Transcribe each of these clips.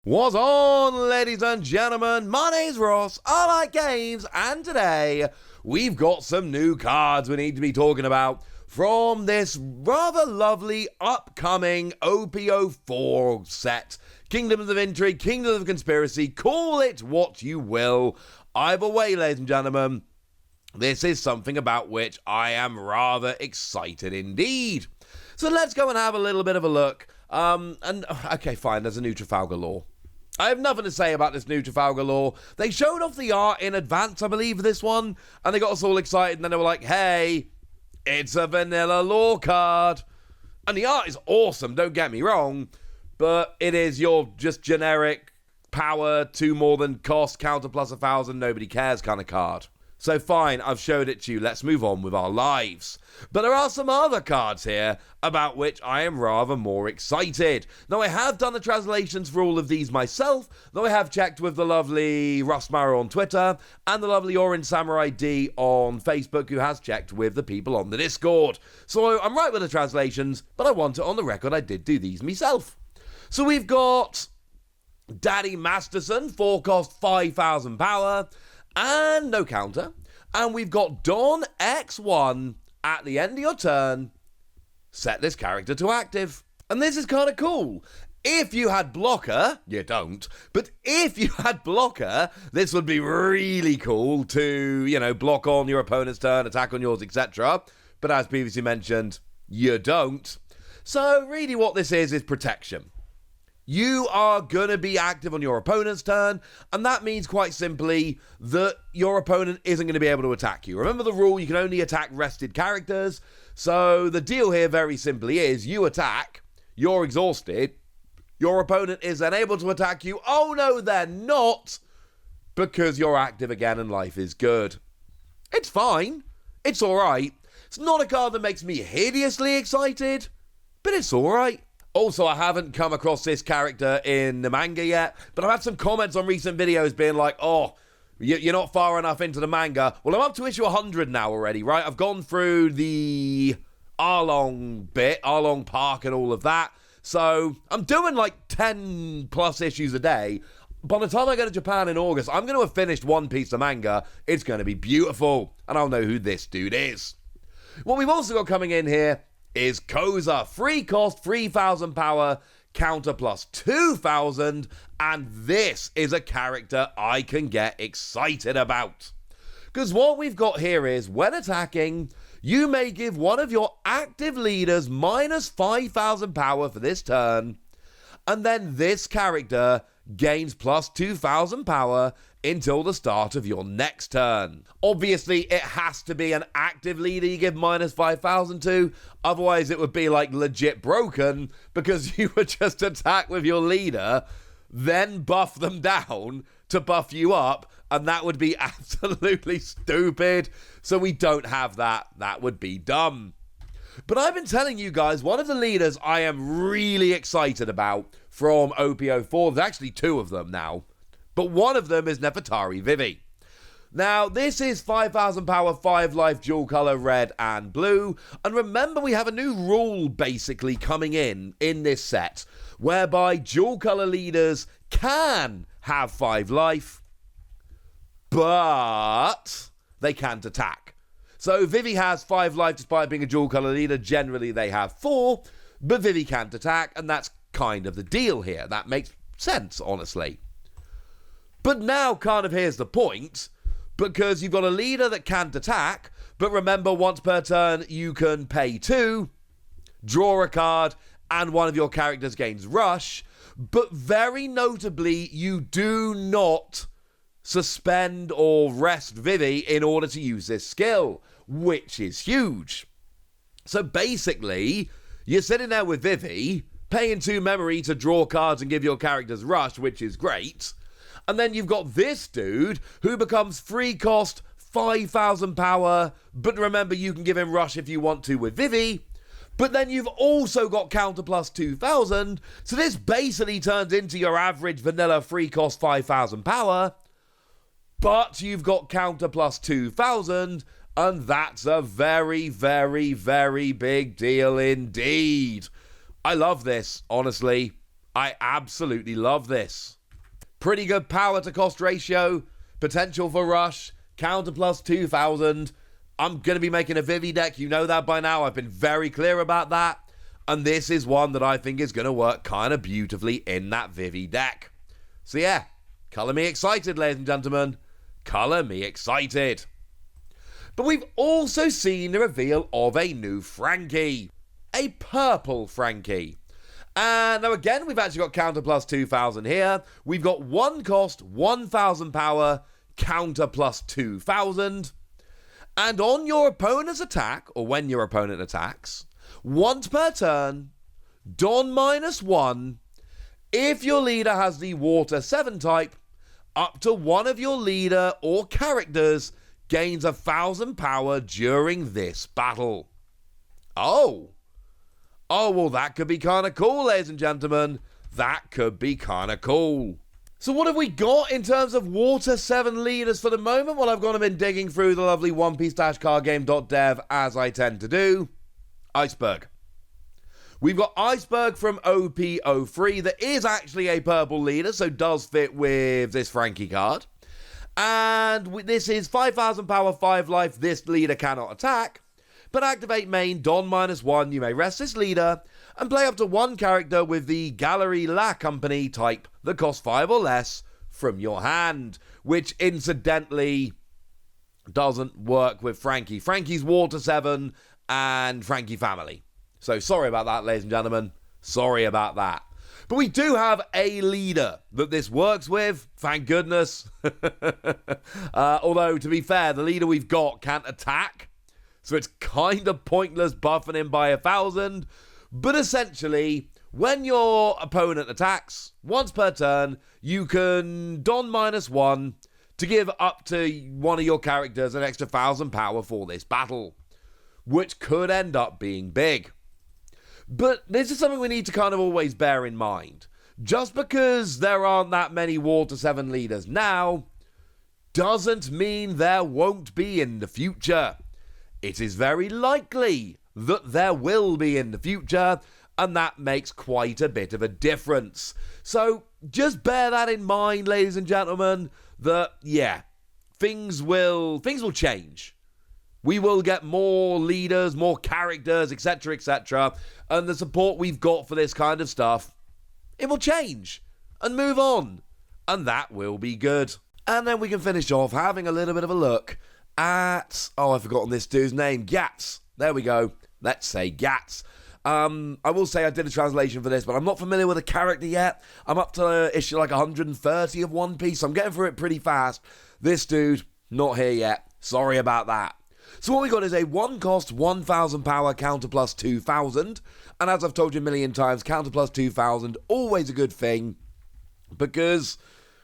What's on, ladies and gentlemen? My name's Ross, I like games, and today we've got some new cards we need to be talking about from this rather lovely upcoming Op-04 set. Kingdoms of Intrigue, Kingdoms of Conspiracy, call it what you will. Either way, ladies and gentlemen, this is something about which I am rather excited indeed. So let's go and have a little bit of a look. Okay, fine, there's a new Trafalgar Law. I have nothing to say about this new Trafalgar Law. They showed off the art in advance, I believe, this one, and they got us all excited, and then they were like, hey, it's a vanilla law card. And the art is awesome, don't get me wrong, but it is your just generic power, 2 more than cost, counter plus 1,000, nobody cares kind of card. So fine, I've showed it to you, let's move on with our lives. But there are some other cards here about which I am rather more excited. Now I have done the translations for all of these myself, though I have checked with the lovely Russ Mara on Twitter and the lovely Orange Samurai D on Facebook, who has checked with the people on the Discord. So I'm right with the translations, but I want it on the record I did do these myself. So we've got Daddy Masterson, 4 cost 5,000 power, and no counter. And we've got Don X1. At the end of your turn, set this character to active. And this is kind of cool. If you had blocker, you don't, but if you had blocker, this would be really cool to, block on your opponent's turn, attack on yours, etc. But as previously mentioned, you don't. So really what this is protection. You are going to be active on your opponent's turn, and that means quite simply that your opponent isn't going to be able to attack you. Remember the rule, you can only attack rested characters. So the deal here very simply is you attack, you're exhausted, your opponent is then able to attack you. Oh no, they're not, because you're active again and life is good. It's fine. It's alright. It's not a card that makes me hideously excited, but it's alright. Also, I haven't come across this character in the manga yet, but I've had some comments on recent videos being like, oh, you're not far enough into the manga. Well, I'm up to issue 100 now already, right? I've gone through the Arlong bit, Arlong Park and all of that. So I'm doing like 10 plus issues a day. By the time I go to Japan in August, I'm going to have finished One Piece of manga. It's going to be beautiful, and I'll know who this dude is. What we've also got coming in here is Koza, 3 cost, 3,000 power, counter plus 2,000, and this is a character I can get excited about. Because what we've got here is, when attacking, you may give one of your active leaders minus 5,000 power for this turn, and then this character gains plus 2,000 power until the start of your next turn. Obviously, it has to be an active leader you give minus 5,000 to, otherwise it would be like legit broken, because you would just attack with your leader, then buff them down to buff you up, and that would be absolutely stupid. So we don't have that. That would be dumb. But I've been telling you guys, one of the leaders I am really excited about from Op-04, there's actually 2 of them now, but one of them is Nefertari Vivi. Now, this is 5,000 power, 5 life, dual color, red and blue. And remember, we have a new rule basically coming in this set, whereby dual color leaders can have 5 life, but they can't attack. So Vivi has 5 life despite being a dual color leader. Generally, they have 4, but Vivi can't attack, and that's kind of the deal here. That makes sense, honestly. But now, kind of here's the point, because you've got a leader that can't attack, but remember, once per turn, you can pay 2, draw a card, and one of your characters gains rush, but very notably, you do not suspend or rest Vivi in order to use this skill, which is huge. So basically, you're sitting there with Vivi, paying 2 memory to draw cards and give your characters rush, which is great. And then you've got this dude who becomes 3 cost, 5,000 power, but remember you can give him rush if you want to with Vivi. But then you've also got counter plus 2,000, so this basically turns into your average vanilla 3 cost, 5,000 power. But you've got counter plus 2,000, and that's a very, very, very big deal indeed. I love this, honestly. I absolutely love this. Pretty good power to cost ratio, potential for rush, counter plus 2000. I'm going to be making a Vivi deck. You know that by now. I've been very clear about that. And this is one that I think is going to work kind of beautifully in that Vivi deck. So yeah, colour me excited, ladies and gentlemen. Colour me excited. But we've also seen the reveal of a new Frankie. A purple Frankie. And now again, we've actually got counter plus 2000 here. We've got one cost, 1000 power, counter plus 2000. And on your opponent's attack, or when your opponent attacks, once per turn, Don -1. If your leader has the Water 7 type, up to one of your leader or characters gains 1000 power during this battle. Oh, well, that could be kind of cool, ladies and gentlemen. That could be kind of cool. So what have we got in terms of Water 7 leaders for the moment? Well, I've gone and been digging through the lovely onepiece-cardgame.dev, as I tend to do. Iceberg. We've got Iceberg from Op-04 that is actually a purple leader, so does fit with this Frankie card. And this is 5000 power, 5 life. This leader cannot attack. But activate main, Don -1. You may rest this leader and play up to one character with the Gallery La Company type that costs 5 or less from your hand, which incidentally doesn't work with Frankie. Frankie's Water 7 and Frankie family. So sorry about that, ladies and gentlemen. Sorry about that. But we do have a leader that this works with, thank goodness. Although, to be fair, the leader we've got can't attack. So it's kind of pointless buffing him by 1000. But essentially, when your opponent attacks, once per turn, you can Don -1 to give up to one of your characters an extra 1000 power for this battle, which could end up being big. But this is something we need to kind of always bear in mind. Just because there aren't that many Water 7 leaders now, doesn't mean there won't be in the future. It is very likely that there will be in the future, and that makes quite a bit of a difference. So just bear that in mind, ladies and gentlemen, that, yeah, things will change. We will get more leaders, more characters, etc., etc., and the support we've got for this kind of stuff, it will change and move on, and that will be good. And then we can finish off having a little bit of a look at, I've forgotten this dude's name, Gats. There we go. Let's say Gats. I will say I did a translation for this, but I'm not familiar with the character yet. I'm up to issue like 130 of One Piece, so I'm getting through it pretty fast. This dude, not here yet. Sorry about that. So what we got is a one cost, 1000 power, counter plus 2000. And as I've told you a million times, counter plus 2000, always a good thing. Because,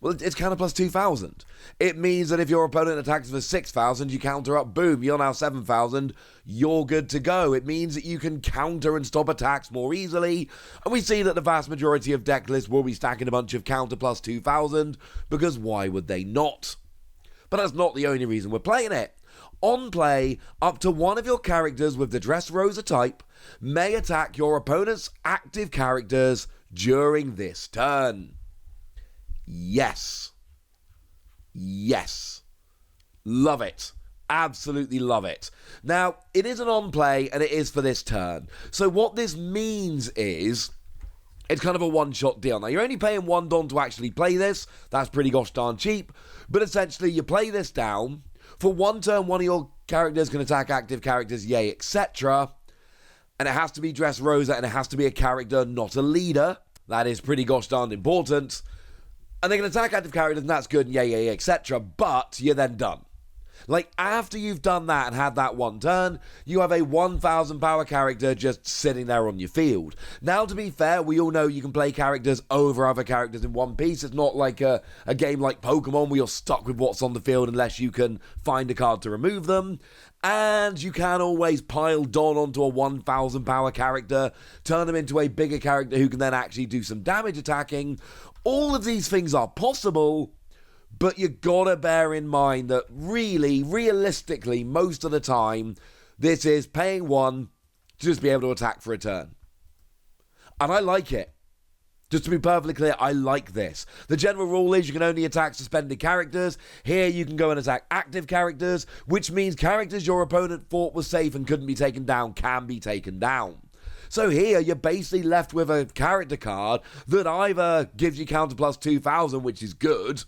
well, it's counter plus 2000. It means that if your opponent attacks for 6000, you counter up, boom, you're now 7000, you're good to go. It means that you can counter and stop attacks more easily. And we see that the vast majority of deck lists will be stacking a bunch of counter plus 2000, because why would they not? But that's not the only reason we're playing it. On play, up to one of your characters with the Dressrosa type may attack your opponent's active characters during this turn. Yes. Yes. Love it. Absolutely love it. Now, it is an on play and it is for this turn. So what this means is it's kind of a one-shot deal. Now, you're only paying one Don to actually play this. That's pretty gosh darn cheap. But essentially, you play this down. For one turn, one of your characters can attack active characters, yay, etc. And it has to be Dressrosa, and it has to be a character, not a leader. That is pretty gosh darn important. And they can attack active characters, and that's good, and yay, etc. But you're then done. Like, after you've done that and had that one turn, you have a 1000 power character just sitting there on your field. Now, to be fair, we all know you can play characters over other characters in One Piece. It's not like a game like Pokemon where you're stuck with what's on the field unless you can find a card to remove them. And you can always pile Don onto a 1000 power character, turn him into a bigger character who can then actually do some damage attacking. All of these things are possible. But you gotta bear in mind that really, realistically, most of the time, this is paying one to just be able to attack for a turn. And I like it. Just to be perfectly clear, I like this. The general rule is you can only attack suspended characters. Here you can go and attack active characters, which means characters your opponent thought was safe and couldn't be taken down can be taken down. So here you're basically left with a character card that either gives you counter plus 2,000, which is good,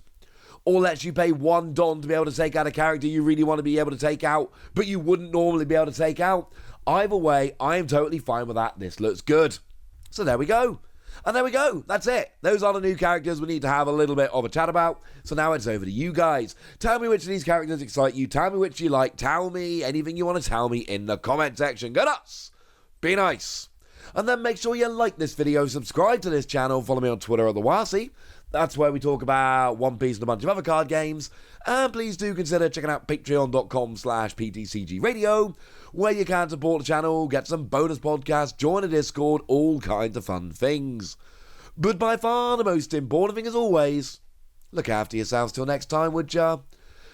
or lets you pay 1 Don to be able to take out a character you really want to be able to take out, but you wouldn't normally be able to take out. Either way, I am totally fine with that. This looks good. So there we go. And there we go. That's it. Those are the new characters we need to have a little bit of a chat about. So now it's over to you guys. Tell me which of these characters excite you. Tell me which you like. Tell me anything you want to tell me in the comment section. Go nuts. Be nice. And then make sure you like this video, subscribe to this channel, follow me on Twitter at the Wasi. That's where we talk about One Piece and a bunch of other card games. And please do consider checking out patreon.com/PTCG Radio, where you can support the channel, get some bonus podcasts, join a Discord, all kinds of fun things. But by far the most important thing as always, look after yourselves till next time, would ya?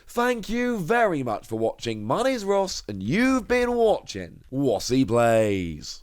Thank you very much for watching. My name's Ross, and you've been watching Wasi Plays.